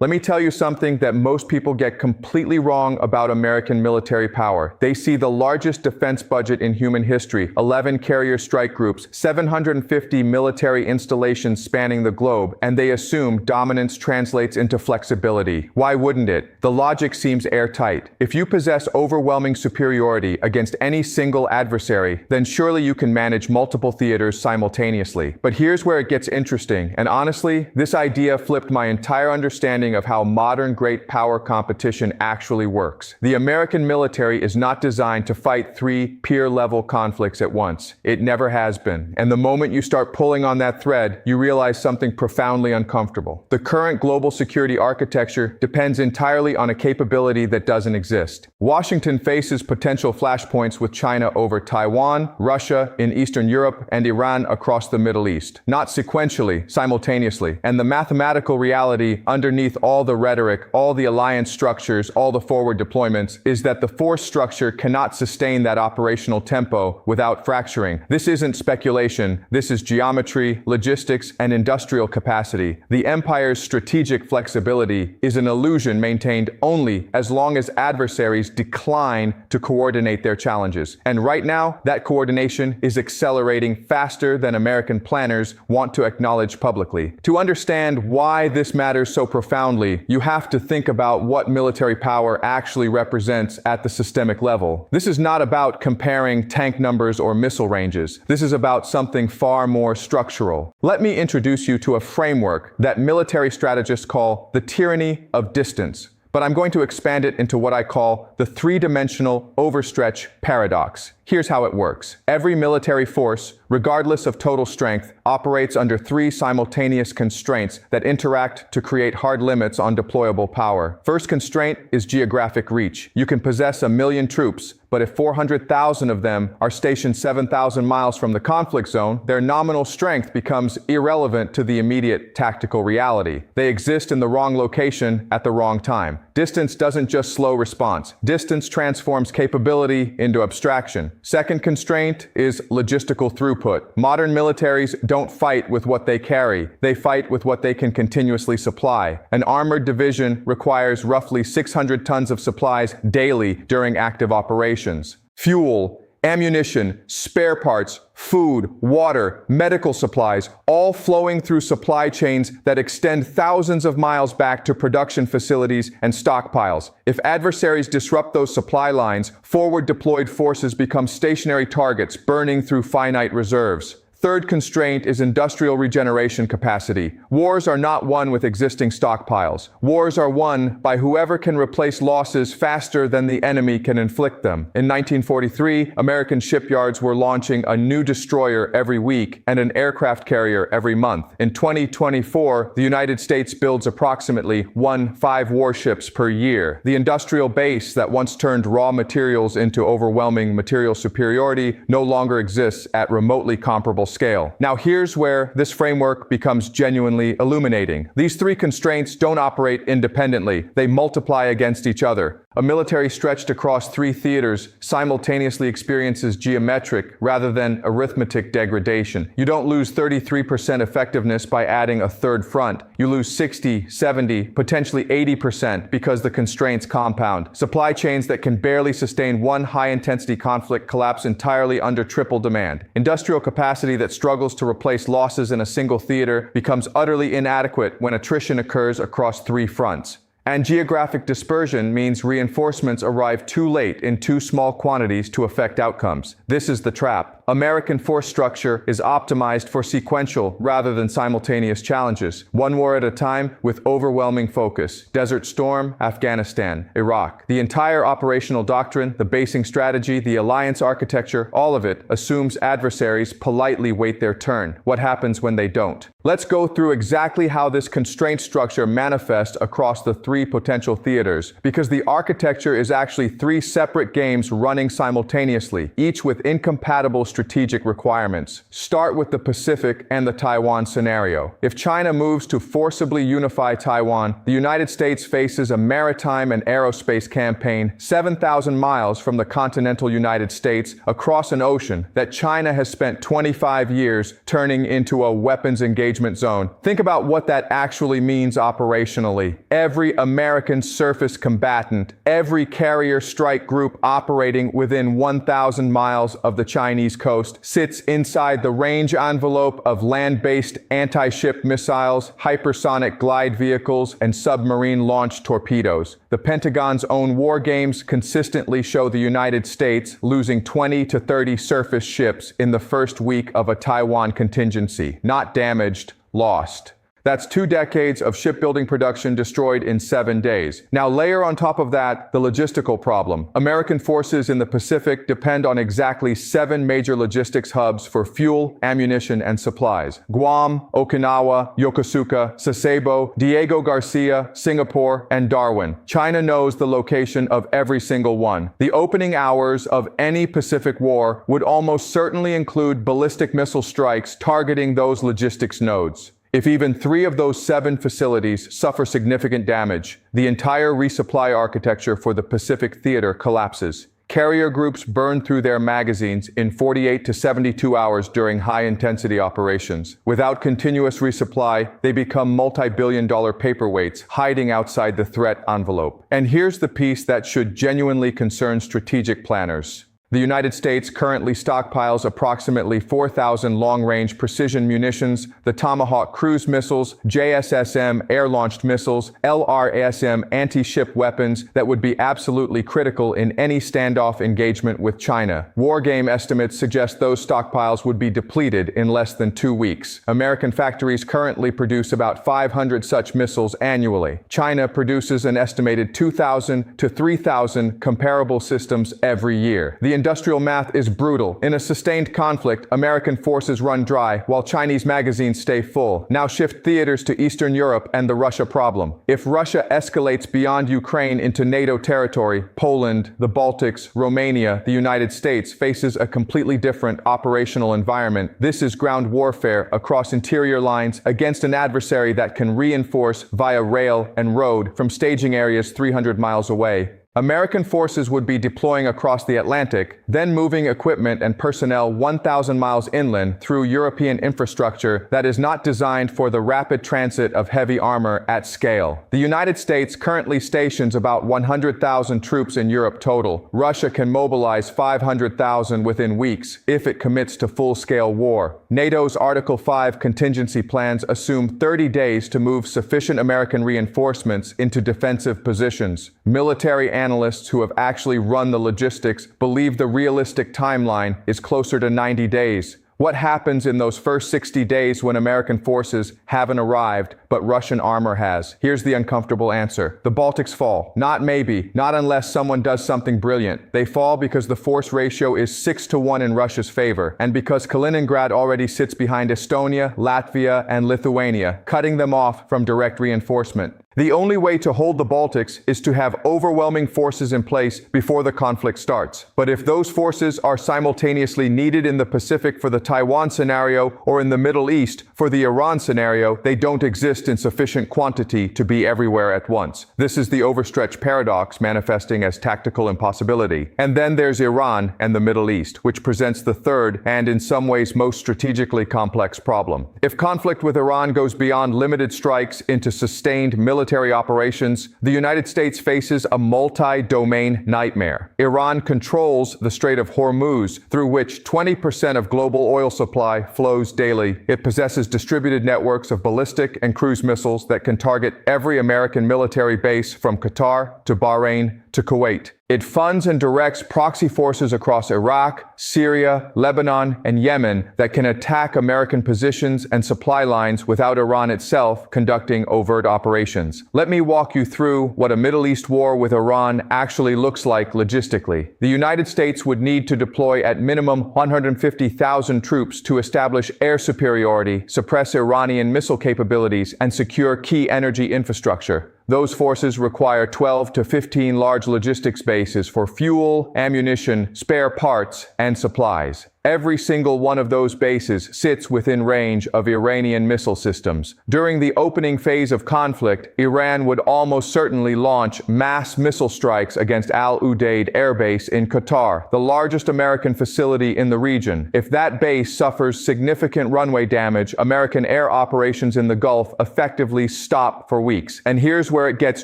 Let me tell you something that most people get completely wrong about American military power. They see the largest defense budget in human history, 11 carrier strike groups, 750 military installations spanning the globe, and they assume dominance translates into flexibility. Why wouldn't it? The logic seems airtight. If you possess overwhelming superiority against any single adversary, then surely you can manage multiple theaters simultaneously. But here's where it gets interesting, and honestly, this idea flipped my entire understanding of how modern great power competition actually works. The American military is not designed to fight three peer-level conflicts at once. It never has been. And the moment you start pulling on that thread, you realize something profoundly uncomfortable. The current global security architecture depends entirely on a capability that doesn't exist. Washington faces potential flashpoints with China over Taiwan, Russia in Eastern Europe, and Iran across the Middle East. Not sequentially, simultaneously. And the mathematical reality underneath all the rhetoric, all the alliance structures, all the forward deployments, is that the force structure cannot sustain that operational tempo without fracturing. This isn't speculation. This is geometry, logistics, and industrial capacity. The empire's strategic flexibility is an illusion maintained only as long as adversaries decline to coordinate their challenges. And right now, that coordination is accelerating faster than American planners want to acknowledge publicly. To understand why this matters so profoundly, you have to think about what military power actually represents at the systemic level. This is not about comparing tank numbers or missile ranges. This is about something far more structural. Let me introduce you to a framework that military strategists call the tyranny of distance. But I'm going to expand it into what I call the three-dimensional overstretch paradox. Here's how it works. Every military force, regardless of total strength, operates under three simultaneous constraints that interact to create hard limits on deployable power. First constraint is geographic reach. You can possess 1 million troops, but if 400,000 of them are stationed 7,000 miles from the conflict zone, their nominal strength becomes irrelevant to the immediate tactical reality. They exist in the wrong location at the wrong time. Distance doesn't just slow response. Distance transforms capability into abstraction. Second constraint is logistical throughput. Modern militaries don't fight with what they carry. They fight with what they can continuously supply. An armored division requires roughly 600 tons of supplies daily during active operations. Fuel, ammunition, spare parts, food, water, medical supplies, all flowing through supply chains that extend thousands of miles back to production facilities and stockpiles. If adversaries disrupt those supply lines, forward deployed forces become stationary targets burning through finite reserves. Third constraint is industrial regeneration capacity. Wars are not won with existing stockpiles. Wars are won by whoever can replace losses faster than the enemy can inflict them. In 1943, American shipyards were launching a new destroyer every week and an aircraft carrier every month. In 2024, the United States builds approximately 5 warships per year. The industrial base that once turned raw materials into overwhelming material superiority no longer exists at remotely comparable scale. Now here's where this framework becomes genuinely illuminating. These three constraints don't operate independently. They multiply against each other. A military stretched across 3 theaters simultaneously experiences geometric rather than arithmetic degradation. You don't lose 33% effectiveness by adding a third front. You lose 60, 70, potentially 80% because the constraints compound. Supply chains that can barely sustain one high-intensity conflict collapse entirely under triple demand. Industrial capacity that struggles to replace losses in a single theater becomes utterly inadequate when attrition occurs across 3 fronts. And geographic dispersion means reinforcements arrive too late in too small quantities to affect outcomes. This is the trap. American force structure is optimized for sequential rather than simultaneous challenges, one war at a time with overwhelming focus. Desert Storm, Afghanistan, Iraq. The entire operational doctrine, the basing strategy, the alliance architecture, all of it assumes adversaries politely wait their turn. What happens when they don't? Let's go through exactly how this constraint structure manifests across the 3 potential theaters, because the architecture is actually 3 separate games running simultaneously, each with incompatible strategic requirements. Start with the Pacific and the Taiwan scenario. If China moves to forcibly unify Taiwan, the United States faces a maritime and aerospace campaign 7,000 miles from the continental United States across an ocean that China has spent 25 years turning into a weapons engagement engagement zone. Think about what that actually means operationally. Every American surface combatant, every carrier strike group operating within 1,000 miles of the Chinese coast sits inside the range envelope of land-based anti-ship missiles, hypersonic glide vehicles, and submarine-launched torpedoes. The Pentagon's own war games consistently show the United States losing 20 to 30 surface ships in the first week of a Taiwan contingency. Not damaged, lost. That's 2 decades of shipbuilding production destroyed in 7 days. Now layer on top of that the logistical problem. American forces in the Pacific depend on exactly 7 major logistics hubs for fuel, ammunition, and supplies. Guam, Okinawa, Yokosuka, Sasebo, Diego Garcia, Singapore, and Darwin. China knows the location of every single one. The opening hours of any Pacific war would almost certainly include ballistic missile strikes targeting those logistics nodes. If even 3 of those 7 facilities suffer significant damage, the entire resupply architecture for the Pacific theater collapses. Carrier groups burn through their magazines in 48 to 72 hours during high-intensity operations. Without continuous resupply, they become multi-billion-dollar paperweights hiding outside the threat envelope. And here's the piece that should genuinely concern strategic planners. The United States currently stockpiles approximately 4,000 long-range precision munitions, the Tomahawk cruise missiles, JSSM air-launched missiles, LRSM anti-ship weapons that would be absolutely critical in any standoff engagement with China. Wargame estimates suggest those stockpiles would be depleted in less than 2 weeks. American factories currently produce about 500 such missiles annually. China produces an estimated 2,000 to 3,000 comparable systems every year. The industrial math is brutal. In a sustained conflict, American forces run dry while Chinese magazines stay full. Now shift theaters to Eastern Europe and the Russia problem. If Russia escalates beyond Ukraine into NATO territory, Poland, the Baltics, Romania, the United States faces a completely different operational environment. This is ground warfare across interior lines against an adversary that can reinforce via rail and road from staging areas 300 miles away. American forces would be deploying across the Atlantic, then moving equipment and personnel 1,000 miles inland through European infrastructure that is not designed for the rapid transit of heavy armor at scale. The United States currently stations about 100,000 troops in Europe total. Russia can mobilize 500,000 within weeks if it commits to full-scale war. NATO's Article 5 contingency plans assume 30 days to move sufficient American reinforcements into defensive positions. Military analysts who have actually run the logistics believe the realistic timeline is closer to 90 days. What happens in those first 60 days when American forces haven't arrived, but Russian armor has? Here's the uncomfortable answer. The Baltics fall. Not maybe, not unless someone does something brilliant. They fall because the force ratio is 6-to-1 in Russia's favor, and because Kaliningrad already sits behind Estonia, Latvia, and Lithuania, cutting them off from direct reinforcement. The only way to hold the Baltics is to have overwhelming forces in place before the conflict starts. But if those forces are simultaneously needed in the Pacific for the Taiwan scenario or in the Middle East for the Iran scenario, they don't exist in sufficient quantity to be everywhere at once. This is the overstretch paradox manifesting as tactical impossibility. And then there's Iran and the Middle East, which presents the third and in some ways most strategically complex problem. If conflict with Iran goes beyond limited strikes into sustained military operations, the United States faces a multi-domain nightmare. Iran controls the Strait of Hormuz, through which 20% of global oil supply flows daily. It possesses distributed networks of ballistic and cruise missiles that can target every American military base from Qatar to Bahrain to Kuwait. It funds and directs proxy forces across Iraq, Syria, Lebanon, and Yemen that can attack American positions and supply lines without Iran itself conducting overt operations. Let me walk you through what a Middle East war with Iran actually looks like logistically. The United States would need to deploy at minimum 150,000 troops to establish air superiority, suppress Iranian missile capabilities, and secure key energy infrastructure. Those forces require 12 to 15 large logistics bases for fuel, ammunition, spare parts, and supplies. Every single one of those bases sits within range of Iranian missile systems. During the opening phase of conflict, Iran would almost certainly launch mass missile strikes against Al Udeid Air Base in Qatar, the largest American facility in the region. If that base suffers significant runway damage, American air operations in the Gulf effectively stop for weeks. And here's where it gets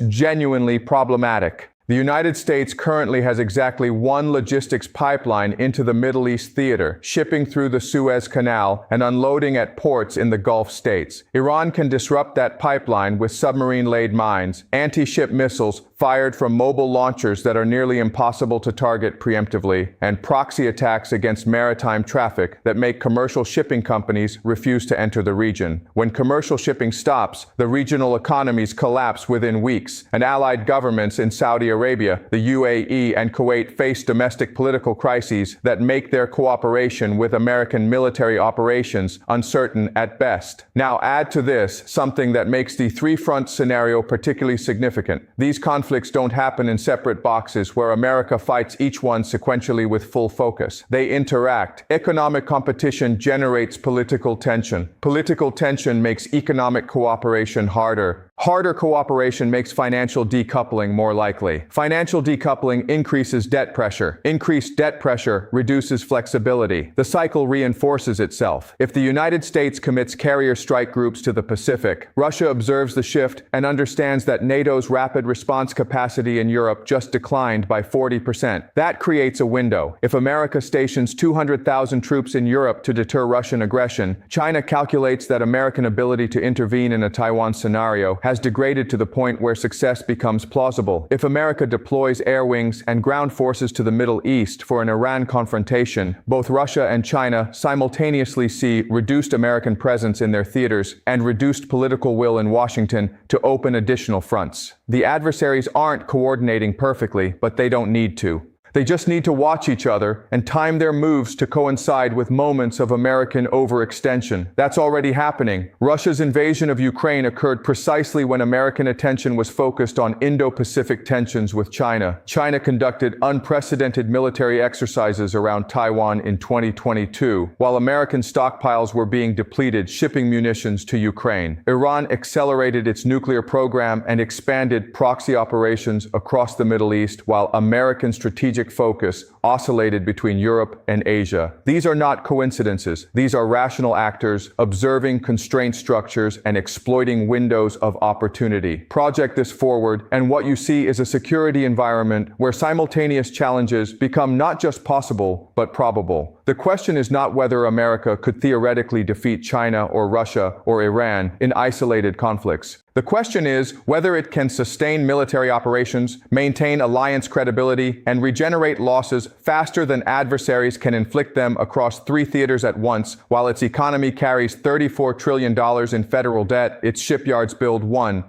genuinely problematic. The United States currently has exactly one logistics pipeline into the Middle East theater, shipping through the Suez Canal and unloading at ports in the Gulf states. Iran can disrupt that pipeline with submarine-laid mines, anti-ship missiles fired from mobile launchers that are nearly impossible to target preemptively, and proxy attacks against maritime traffic that make commercial shipping companies refuse to enter the region. When commercial shipping stops, the regional economies collapse within weeks, and allied governments in Saudi Arabia, the UAE, and Kuwait face domestic political crises that make their cooperation with American military operations uncertain at best. Now add to this something that makes the three-front scenario particularly significant. These conflicts don't happen in separate boxes where America fights each one sequentially with full focus. They interact. Economic competition generates political tension. Political tension makes economic cooperation harder. Harder cooperation makes financial decoupling more likely. Financial decoupling increases debt pressure. Increased debt pressure reduces flexibility. The cycle reinforces itself. If the United States commits carrier strike groups to the Pacific, Russia observes the shift and understands that NATO's rapid response capacity in Europe just declined by 40%. That creates a window. If America stations 200,000 troops in Europe to deter Russian aggression, China calculates that American ability to intervene in a Taiwan scenario has degraded to the point where success becomes plausible. If America deploys air wings and ground forces to the Middle East for an Iran confrontation, both Russia and China simultaneously see reduced American presence in their theaters and reduced political will in Washington to open additional fronts. The adversaries aren't coordinating perfectly, but they don't need to. They just need to watch each other and time their moves to coincide with moments of American overextension. That's already happening. Russia's invasion of Ukraine occurred precisely when American attention was focused on Indo-Pacific tensions with China. China conducted unprecedented military exercises around Taiwan in 2022, while American stockpiles were being depleted shipping munitions to Ukraine. Iran accelerated its nuclear program and expanded proxy operations across the Middle East, while American strategic focus oscillated between Europe and Asia. These are not coincidences. These are rational actors observing constraint structures and exploiting windows of opportunity. Project this forward, and what you see is a security environment where simultaneous challenges become not just possible, but probable. The question is not whether America could theoretically defeat China or Russia or Iran in isolated conflicts. The question is whether it can sustain military operations, maintain alliance credibility, and regenerate losses faster than adversaries can inflict them across three theaters at once. While its economy carries $34 trillion in federal debt, its shipyards build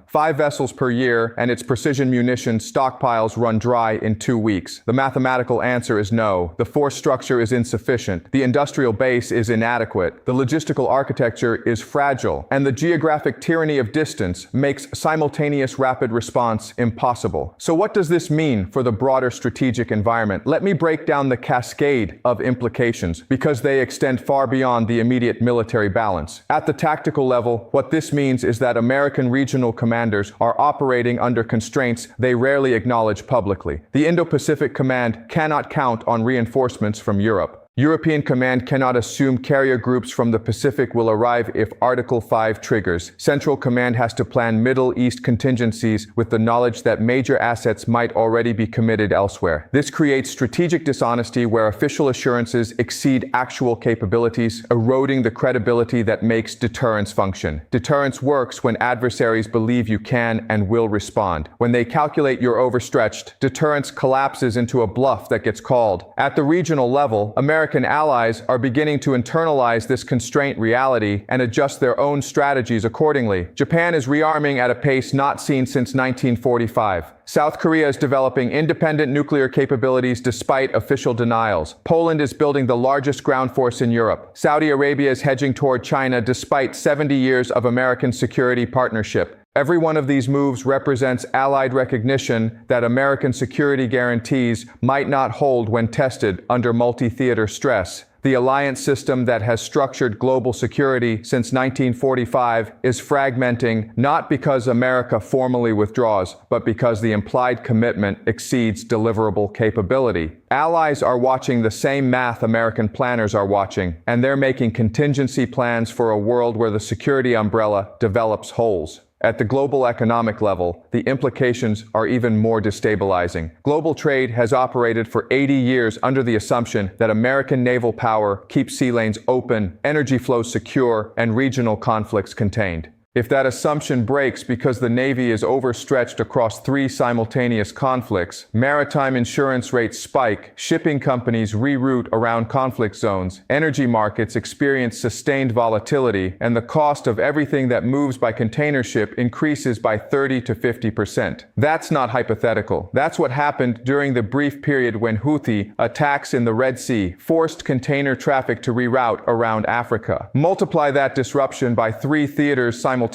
5 vessels per year, and its precision munitions stockpiles run dry in 2 weeks. The mathematical answer is no. The force structure is insufficient. The industrial base is inadequate. The logistical architecture is fragile. And the geographic tyranny of distance makes simultaneous rapid response impossible. So what does this mean for the broader strategic environment? Let me break down the cascade of implications, because they extend far beyond the immediate military balance. At the tactical level, what this means is that American regional commanders are operating under constraints they rarely acknowledge publicly. The Indo-Pacific Command cannot count on reinforcements from Europe. European Command cannot assume carrier groups from the Pacific will arrive if Article 5 triggers. Central Command has to plan Middle East contingencies with the knowledge that major assets might already be committed elsewhere. This creates strategic dishonesty where official assurances exceed actual capabilities, eroding the credibility that makes deterrence function. Deterrence works when adversaries believe you can and will respond. When they calculate you're overstretched, deterrence collapses into a bluff that gets called. At the regional level, American allies are beginning to internalize this constraint reality and adjust their own strategies accordingly. Japan is rearming at a pace not seen since 1945. South Korea is developing independent nuclear capabilities despite official denials. Poland is building the largest ground force in Europe. Saudi Arabia is hedging toward China despite 70 years of American security partnership. Every one of these moves represents allied recognition that American security guarantees might not hold when tested under multi-theater stress. The alliance system that has structured global security since 1945 is fragmenting not because America formally withdraws, but because the implied commitment exceeds deliverable capability. Allies are watching the same math American planners are watching, and they're making contingency plans for a world where the security umbrella develops holes. At the global economic level, the implications are even more destabilizing. Global trade has operated for 80 years under the assumption that American naval power keeps sea lanes open, energy flows secure, and regional conflicts contained. If that assumption breaks because the Navy is overstretched across 3 simultaneous conflicts, maritime insurance rates spike, shipping companies reroute around conflict zones, energy markets experience sustained volatility, and the cost of everything that moves by container ship increases by 30 to 50%. That's not hypothetical. That's what happened during the brief period when Houthi attacks in the Red Sea forced container traffic to reroute around Africa. Multiply that disruption by 3 theaters simultaneously,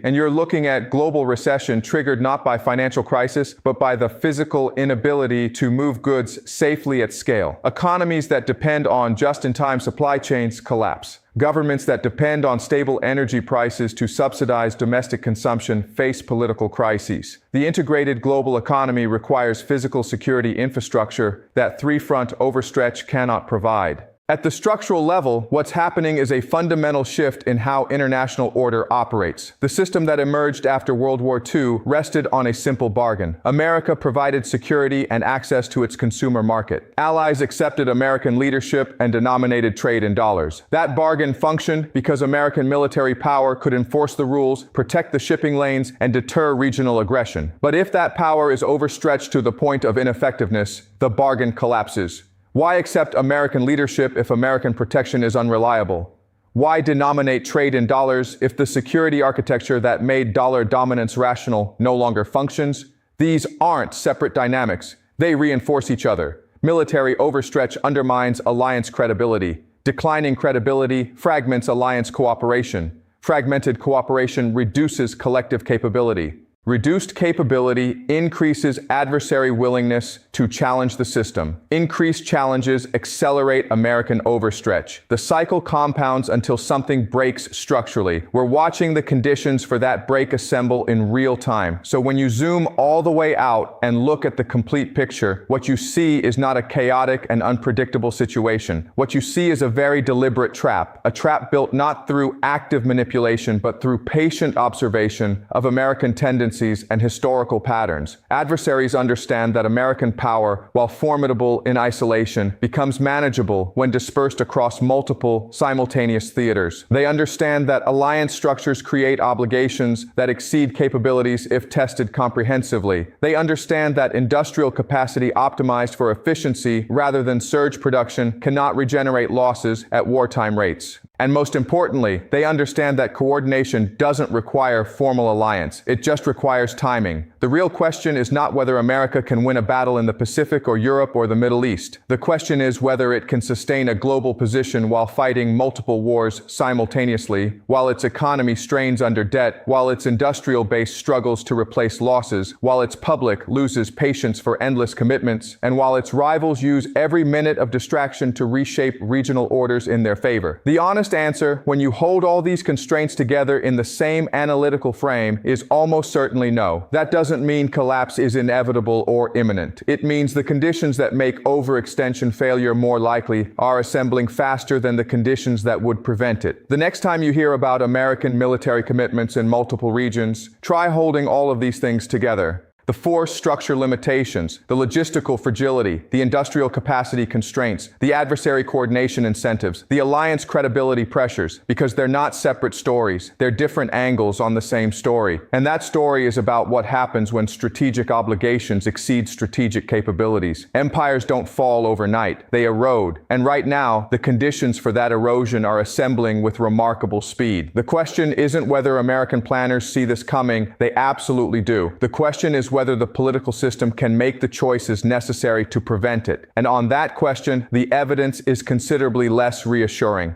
and you're looking at global recession triggered not by financial crisis, but by the physical inability to move goods safely at scale. Economies that depend on just-in-time supply chains collapse. Governments that depend on stable energy prices to subsidize domestic consumption face political crises. The integrated global economy requires physical security infrastructure that three-front overstretch cannot provide. At the structural level, what's happening is a fundamental shift in how international order operates. The system that emerged after World War II rested on a simple bargain. America provided security and access to its consumer market. Allies accepted American leadership and denominated trade in dollars. That bargain functioned because American military power could enforce the rules, protect the shipping lanes, and deter regional aggression. But if that power is overstretched to the point of ineffectiveness, the bargain collapses. Why accept American leadership if American protection is unreliable? Why denominate trade in dollars if the security architecture that made dollar dominance rational no longer functions? These aren't separate dynamics. They reinforce each other. Military overstretch undermines alliance credibility. Declining credibility fragments alliance cooperation. Fragmented cooperation reduces collective capability. Reduced capability increases adversary willingness to challenge the system. Increased challenges accelerate American overstretch. The cycle compounds until something breaks structurally. We're watching the conditions for that break assemble in real time. So when you zoom all the way out and look at the complete picture, what you see is not a chaotic and unpredictable situation. What you see is a very deliberate trap. A trap built not through active manipulation, but through patient observation of American tendencies and historical patterns. Adversaries understand that American power, while formidable in isolation, becomes manageable when dispersed across multiple simultaneous theaters. They understand that alliance structures create obligations that exceed capabilities if tested comprehensively. They understand that industrial capacity optimized for efficiency rather than surge production cannot regenerate losses at wartime rates. And most importantly, they understand that coordination doesn't require formal alliance. It just requires timing. The real question is not whether America can win a battle in the Pacific or Europe or the Middle East. The question is whether it can sustain a global position while fighting multiple wars simultaneously, while its economy strains under debt, while its industrial base struggles to replace losses, while its public loses patience for endless commitments, and while its rivals use every minute of distraction to reshape regional orders in their favor. The honest answer, when you hold all these constraints together in the same analytical frame, is almost certainly no. That doesn't mean collapse is inevitable or imminent. It means the conditions that make overextension failure more likely are assembling faster than the conditions that would prevent it. The next time you hear about American military commitments in multiple regions, try holding all of these things together. The force structure limitations, the logistical fragility, the industrial capacity constraints, the adversary coordination incentives, the alliance credibility pressures, because they're not separate stories. They're different angles on the same story. And that story is about what happens when strategic obligations exceed strategic capabilities. Empires don't fall overnight. They erode. And right now, the conditions for that erosion are assembling with remarkable speed. The question isn't whether American planners see this coming. They absolutely do. The question is whether the political system can make the choices necessary to prevent it. And on that question, the evidence is considerably less reassuring.